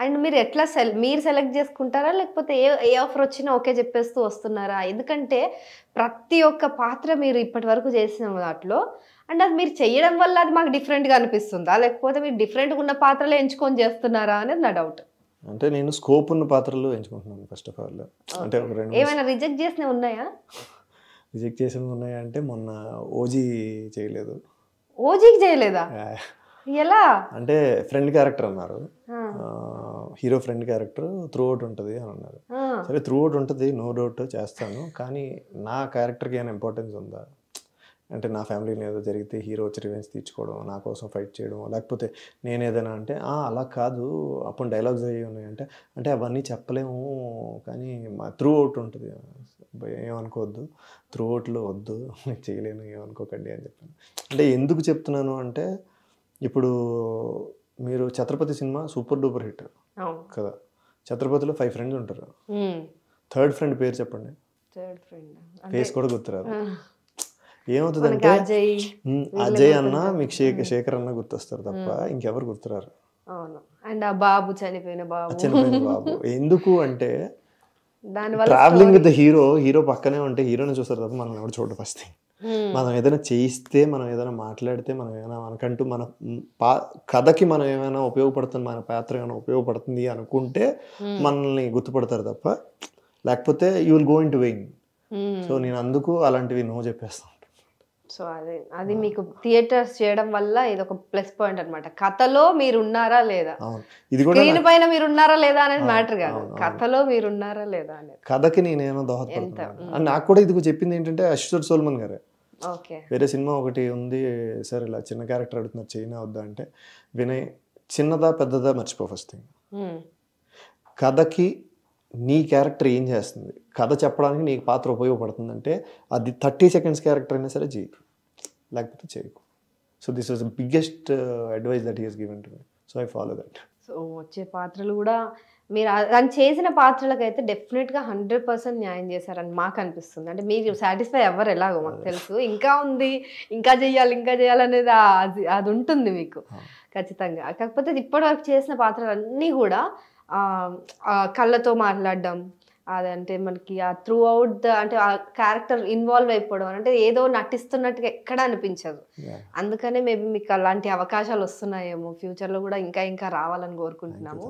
And మీరు ఎట్లా మీరు సెలెక్ట్ చేసుకుంటారా లేకపోతే ఏ ఆఫర్ వచ్చినా ఓకే చెప్పేస్తూ వస్తున్నారా? ఎందుకంటే ప్రతి ఒక్క పాత్ర మీరు ఇప్పటి వరకు చేసిన దాంట్లో అండ్ అది మీరు చేయడం వల్ల అది మాకు డిఫరెంట్‌గా అనిపిస్తుందా? లేకపోతే మీరు డిఫరెంట్‌గా ఉన్న పాత్రలే ఎంచుకొని చేస్తున్నారా అనేది నా డౌట్. అంటే నేను స్కోప్ ఉన్న పాత్రలు ఎంచుకుంటున్నాను ఫస్ట్ ఆఫ్ ఆల్. అంటే ఒక 2 ఏమైనా రిజెక్ట్ చేసినవి ఉన్నాయా? రిజెక్ట్ చేసినవి ఉన్నాయంటే మొన్న 'ఓజీ' చేయలేదు. ఓజీకి చేయలేదా? ఎలా? అంటే ఫ్రెండ్ క్యారెక్టర్ అన్నారు. Hero friend character through out ఉంటుంది అని అన్నారు. సరే త్రూ అవుట్ ఉంటుంది, నో డౌట్ చేస్తాను. కానీ నా క్యారెక్టర్కి ఏమైనా ఇంపార్టెన్స్ ఉందా? అంటే నా ఫ్యామిలీని ఏదో జరిగితే హీరో వచ్చి రివెంజ్ తీర్చుకోవడం, నా కోసం ఫైట్ చేయడం, లేకపోతే నేను ఏదైనా అంటే అలా కాదు అప్పుడు డైలాగ్స్ అయ్యి ఉన్నాయంటే అంటే అవన్నీ చెప్పలేము. కానీ మా త్రూ అవుట్ ఉంటుంది, ఏమనుకోవద్దు, త్రూ అవుట్లో వద్దు, నేను చేయలేను, ఏమనుకోకండి అని చెప్పాను. అంటే ఎందుకు చెప్తున్నాను అంటే ఇప్పుడు మీరు 'ఛత్రపతి' సినిమా సూపర్ డూపర్ హిట్ కదా. 'ఛత్రపతిలో' 5 ఫ్రెండ్స్ ఉంటారు. థర్డ్ ఫ్రెండ్ పేరు చెప్పండి. ఫేస్ కూడా గుర్తురాదు. ఏమవుతుందంటే అజయ్ అన్న మీకు శేఖర్ అన్న గుర్తొస్తారు తప్ప ఇంకెవరు గుర్తురారు. అండ్ ఆ బాబు చనిపోయిన బాబు ఎందుకు అంటే ట్రావెలింగ్ విత్ హీరో పక్కనే ఉంటే హీరోని చూస్తారు తప్ప మనం ఎవరు చూడ ఫస్ట్. మనం ఏదైనా చేయిస్తే, మనం ఏదైనా మాట్లాడితే, మనం ఏమైనా మనకంటూ మన కథకి మనం ఏమైనా ఉపయోగపడుతుంది, మన పాత్ర ఏమైనా ఉపయోగపడుతుంది అనుకుంటే మనల్ని గుర్తుపడతారు తప్ప లేకపోతే you will go in to vain. So నేను అందుకు అలాంటివి నో చెప్పేస్తాను. సో అది మీకు థియేటర్స్ చేయడం వల్ల ఇది ఒక ప్లస్ పాయింట్ అనమాట. కథలో మీరు ఉన్నారా లేదా, స్క్రీన్ పైన మీరు ఉన్నారా లేదా అనేది మ్యాటర్ కాదు, కథలో మీరు ఉన్నారా లేదా అనేది. కథకి నేనేమో దోహదపడుతున్నాను. నాకు కూడా ఇది చెప్పింది ఏంటంటే అశోక్ సోల్మన్ గారే. వేరే సినిమా ఒకటి ఉంది సార్, ఇలా చిన్న క్యారెక్టర్ అడుగుతున్నారు చైనా వద్దా అంటే, వినయ్ చిన్నదా పెద్దదా మర్చిపో ఫస్ట్ థింగ్. కథకి నీ క్యారెక్టర్ ఏం చేస్తుంది, కథ చెప్పడానికి నీకు పాత్ర ఉపయోగపడుతుంది అంటే అది 30 seconds క్యారెక్టర్ అయినా సరే చేయకు, లేకపోతే చేయకు. So this was the biggest advice that he has given to me. So I follow that. So వచ్చే పాత్రలు కూడా మీరు దాన్ని చేసిన పాత్రలకైతే డెఫినెట్గా 100% న్యాయం చేశారని మాకు అనిపిస్తుంది. అంటే మీరు సాటిస్ఫై అవ్వరు ఎలాగో మాకు తెలుసు, ఇంకా ఉంది, ఇంకా చేయాలి అనేది అది ఉంటుంది మీకు ఖచ్చితంగా. కాకపోతే ఇప్పటివరకు చేసిన పాత్రలన్నీ కూడా కళ్ళతో మాట్లాడడం, అదంటే మనకి ఆ త్రూ అవుట్ అంటే ఆ క్యారెక్టర్ ఇన్వాల్వ్ అయిపోవడం అంటే ఏదో నటిస్తున్నట్టుగా ఎక్కడ అనిపించదు. అందుకనే మేబీ మీకు అలాంటి అవకాశాలు వస్తున్నాయేమో, ఫ్యూచర్లో కూడా ఇంకా రావాలని కోరుకుంటున్నాము.